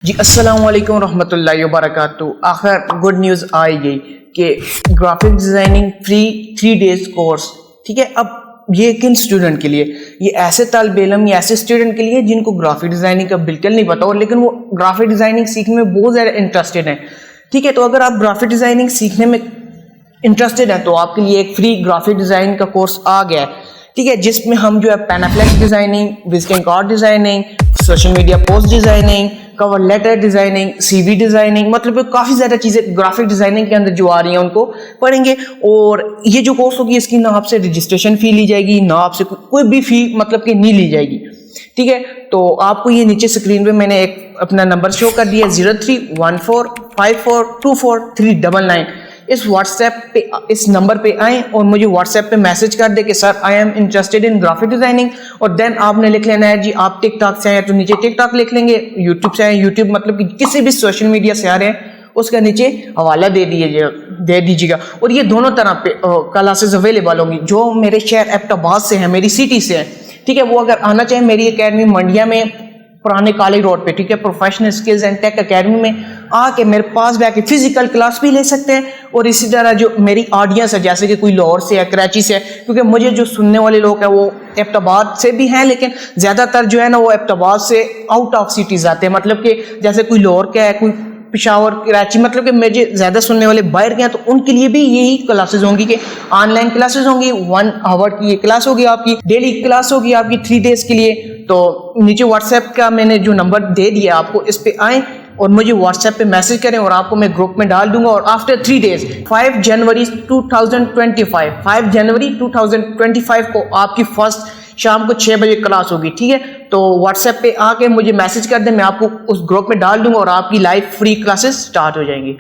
جی السلام علیکم ورحمۃ اللہ وبرکاتہ۔ آخر گڈ نیوز آئی گئی کہ graphic designing free 3 days course, ٹھیک ہے۔ اب یہ کن اسٹوڈنٹ کے لیے؟ یہ ایسے طالب علم یا ایسے اسٹوڈنٹ کے لیے جن کو گرافک ڈیزائننگ کا بالکل نہیں پتا ہو، لیکن وہ گرافک ڈیزائننگ سیکھنے میں بہت زیادہ انٹرسٹڈ ہیں، ٹھیک ہے۔ تو اگر آپ گرافک ڈیزائننگ سیکھنے میں انٹرسٹڈ ہیں تو آپ کے لیے ایک فری گرافک ڈیزائننگ کا کورس آ گیا ہے، ٹھیک ہے، جس میں ہم جو ہے Panaflex designing, visiting card designing, social media post designing, cover letter designing, C V designing, مطلب کافی زیادہ چیزیں گرافک ڈیزائننگ کے اندر جو آ رہی ہیں ان کو پڑھیں گے۔ اور یہ جو کورس ہوگی اس کی نہ آپ سے رجسٹریشن فی لی جائے گی، نہ آپ سے کوئی بھی فی مطلب کہ نہیں لی جائے گی، ٹھیک ہے۔ تو آپ کو یہ نیچے اسکرین پہ میں نے ایک اپنا نمبر شو کر دیا 0314542399۔ اس واٹس ایپ پہ اس نمبر پہ آئیں اور مجھے واٹس ایپ پہ میسج کر دیں کہ sir I am interested in graphic designing, اور دین آپ نے لکھ لینا ہے جی آپ ٹک ٹاک سے آئے تو نیچے ٹک ٹاک لکھ لیں گے، یوٹیوب سے آئے یوٹیوب، مطلب کہ کسی بھی سوشل میڈیا سے آ رہے ہیں اس کا نیچے حوالہ دے دیجیے گا۔ اور یہ دونوں طرح پہ کلاسز اویلیبل ہوں گی۔ جو میرے شہر ایبٹ آباد سے ہیں، میری سٹی سے ہیں، ٹھیک ہے، وہ اگر آنا چاہیں میری اکیڈمی منڈیا میں پرانے کالج روڈ پہ، ٹھیک ہے، professional skills and take academy میں آ کے میرے پاس بیٹھ کے فزیکل کلاس بھی لے سکتے ہیں۔ اور اسی طرح جو میری آڈینس ہے، جیسے کہ کوئی لاہور سے ہے، کراچی سے ہے، کیونکہ مجھے جو سننے والے لوگ ہیں وہ ایبٹ آباد سے بھی ہیں، لیکن زیادہ تر جو ہے نا وہ ایبٹ آباد سے آؤٹ آف سٹیز آتے ہیں، مطلب کہ جیسے کوئی لاہور کا ہے، کوئی پشاور، کراچی، مطلب کہ مجھے زیادہ سننے والے باہر کے ہیں، تو ان کے لیے بھی یہی کلاسز ہوں گی کہ آن لائن کلاسز ہوں گی، 1 hour کی یہ کلاس ہوگی، آپ کی ڈیلی کلاس ہوگی آپ کی 3 days کے لیے۔ تو نیچے واٹس ایپ کا میں نے جو نمبر دے دیا آپ کو، اس پہ آئیں اور مجھے واٹس ایپ پہ میسج کریں اور آپ کو میں گروپ میں ڈال دوں گا۔ اور آفٹر 3 days 5 January 2025 کو آپ کی فرسٹ شام کو 6 بجے کلاس ہوگی، ٹھیک ہے۔ تو واٹس ایپ پہ آ کے مجھے میسج کر دیں، میں آپ کو اس گروپ میں ڈال دوں گا اور آپ کی لائیو فری کلاسز سٹارٹ ہو جائیں گی۔